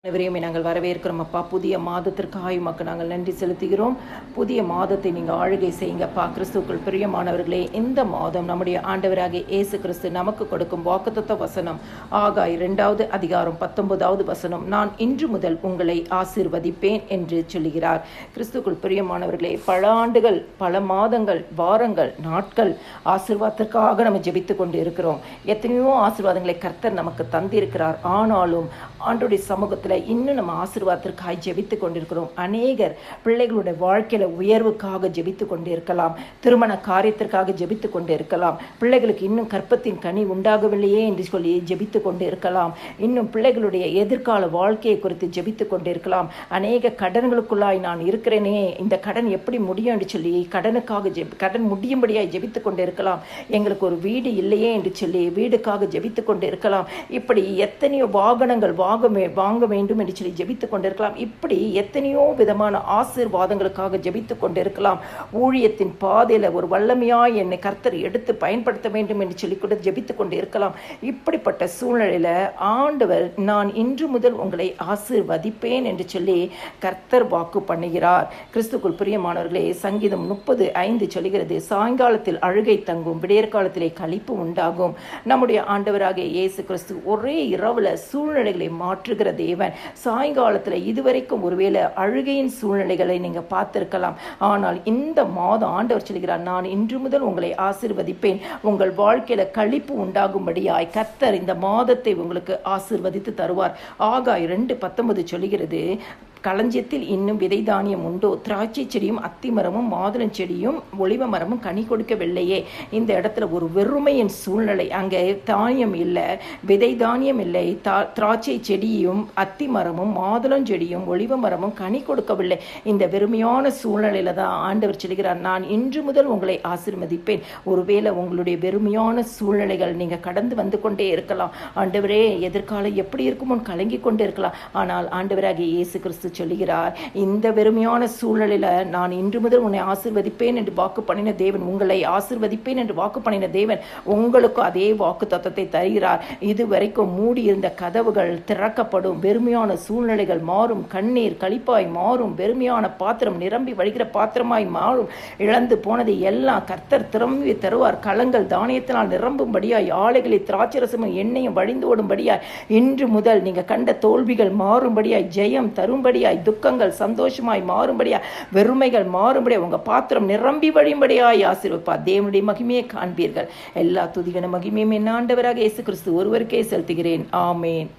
அனைவரையுமே நாங்கள் வரவேற்கிறோம் அப்பா. புதிய மாதத்திற்காக உமக்கு நாங்கள் நன்றி செலுத்துகிறோம். புதிய மாதத்தை நீங்கள் ஆளுகை செய்யுங்கப்பா. கிறிஸ்துக்குள் பிரியமானவர்களே, இந்த மாதம் நம்முடைய ஆண்டவராகிய இயேசு கிறிஸ்து நமக்கு கொடுக்கும் வாக்குத்தத்த வசனம் ஆகாய் 2வது அதிகாரம் 19வது வசனம், நான் இன்று முதல் உங்களை ஆசீர்வதிப்பேன் என்று சொல்லுகிறார். கிறிஸ்துக்குள் பிரியமானவர்களே, பல ஆண்டுகள், பல மாதங்கள், வாரங்கள், நாட்கள் ஆசீர்வாதத்திற்காக நம்ம ஜெபித்து கொண்டு இருக்கிறோம். எத்தனையோ ஆசீர்வாதங்களை கர்த்தர் நமக்கு தந்திருக்கிறார். ஆனாலும் ஆண்டோடைய சமூகத்தில் இன்னும் நம்ம ஆசீர்வாதத்திற்காக ஜெபித்து கொண்டிருக்கிறோம். அநேகர் பிள்ளைகளுடைய வாழ்க்கையில உயர்வுக்காக ஜெபித்து கொண்டிருக்கலாம், திருமண காரியத்திற்காக ஜெபித்து கொண்டு இருக்கலாம், பிள்ளைகளுக்கு இன்னும் கற்பத்தின் கனி உண்டாகவில்லையே என்று சொல்லி ஜெபித்து கொண்டு இருக்கலாம், இன்னும் பிள்ளைகளுடைய எதிர்கால வாழ்க்கையை குறித்து ஜெபித்து கொண்டு இருக்கலாம். அநேக கடன்களுக்குள்ளாய் நான் இருக்கிறேனே, இந்த கடன் எப்படி முடியும் என்று சொல்லி கடனுக்காக கடன் முடியும்படியாய் ஜெபித்து கொண்டு இருக்கலாம். எங்களுக்கு ஒரு வீடு இல்லையே என்று சொல்லி வீடுக்காக ஜெபித்து கொண்டு இருக்கலாம். இப்படி எத்தனையோ வாகனங்கள் வாங்க வேண்டும் என்று சொல்லி ஜெபித்து கொண்டிருக்கலாம். இப்படி எத்தனையோ விதமான ஆசீர்வாதங்களுக்காக ஜெபித்து கொண்டிருக்கலாம். ஊழியத்தின் பாதையில் ஒரு வல்லமையாய் என்னை கர்த்தர் எடுத்து பயன்படுத்த வேண்டும் என்று சொல்லி கூட ஜெபித்து கொண்டு இருக்கலாம். இப்படிப்பட்ட சூழ்நிலையில ஆண்டவர் நான் இன்று முதல் உங்களை ஆசீர்வதிப்பேன் என்று சொல்லி கர்த்தர் வாக்கு பண்ணுகிறார். கிறிஸ்துக்குள் பிரியமானவர்களே, சங்கீதம் 30:5 சொல்கிறது, சாயங்காலத்தில் அழுகை தங்கும், விடியற்காலத்திலே களிப்பு உண்டாகும். நம்முடைய ஆண்டவராகிய இயேசு கிறிஸ்து ஒரே இரவுல சூழ்நிலைகளை மாற்றுகிற தேவன். சாயங்காலத்தில் இதுவரைக்கும் ஒருவேளை அழுகையின் சூழ்நிலைகளை நீங்க பார்த்திருக்கலாம். ஆனால் இந்த மாதம் ஆண்டவர் சொல்கிறார், நான் இன்று முதல் உங்களை ஆசீர்வதிப்பேன். உங்கள் வாழ்க்கையில களிப்பு உண்டாகும்படியாய் கர்த்தர் இந்த மாதத்தை உங்களுக்கு ஆசீர்வதித்து தருவார். ஆகாய் 2:19 சொல்கிறது, களஞ்சியத்தில் இன்னும் விதை தானியம் உண்டோ? திராட்சை செடியும் அத்திமரமும் மாதுளம் செடியும் ஒலிவ மரமும் கனி கொடுக்கவில்லையே. இந்த இடத்துல ஒரு வெறுமையின் சூழ்நிலை. அங்கே தானியம் இல்லை, விதை தானியம் இல்லை, திராட்சை செடியும் அத்திமரமும் மாதுளம் செடியும் ஒலிவ மரமும் கனி கொடுக்கவில்லை. இந்த வெறுமையான சூழ்நிலையில தான் ஆண்டவர் சொல்கிறார், நான் இன்று முதல் உங்களை ஆசீர்வதிப்பேன். ஒருவேளை உங்களுடைய வெறுமையான சூழ்நிலைகள் நீங்க கடந்து வந்து கொண்டே இருக்கலாம். ஆண்டவரே, எதிர்காலம் எப்படி இருக்குமோ கலங்கி கொண்டே இருக்கலாம். ஆனால் ஆண்டவராகிய இயேசு கிறிஸ்து சொல்லுகிறார், இந்த வெறுமையான சூழ்நிலையில நான் இன்று முதல் உன்னை ஆசீர்வதிப்பேன் என்று வாக்கு பண்ணின தேவன், உங்களை ஆசீர்வதிப்பேன் என்று வாக்கு பண்ணின தேவன் உங்களுக்கு அதே வாக்கு தத்தத்தை தருகிறார். இதுவரைக்கும் மூடி இருந்த கதவுகள் திறக்கப்படும், வெறுமையான சூழ்நிலைகள் மாறும், கண்ணீர் களிப்பாய் மாறும், வெறுமையான பாத்திரம் நிரம்பி வழிகிற பாத்திரமாய் மாறும். இழந்து போனதை எல்லாம் கர்த்தர் திரும்பி தருவார். களங்கள் தானியத்தினால் நிரம்பும்படியாய், ஆலைகளில் திராட்சரசமும் எண்ணெயும் வழிந்து ஓடும்படியாய், இன்று முதல் நீங்க கண்ட தோல்விகள் மாறும்படியாய், ஜெயம் தரும்படியாய், துக்கங்கள் சந்தோஷமாய் மாறும்படியாய், வெறுமைகள் மாறும்படியாய், உங்க பாத்திரம் நிரம்பி வழியும்படியாய் ஆசீர்வதிப்பார். தேவனுடைய மகிமையை காண்பீர்கள். எல்லா துதிகன மகிமையும் என் ஆண்டவராக இயேசு கிறிஸ்து ஒருவருக்கே செலுத்துகிறேன். ஆமேன்.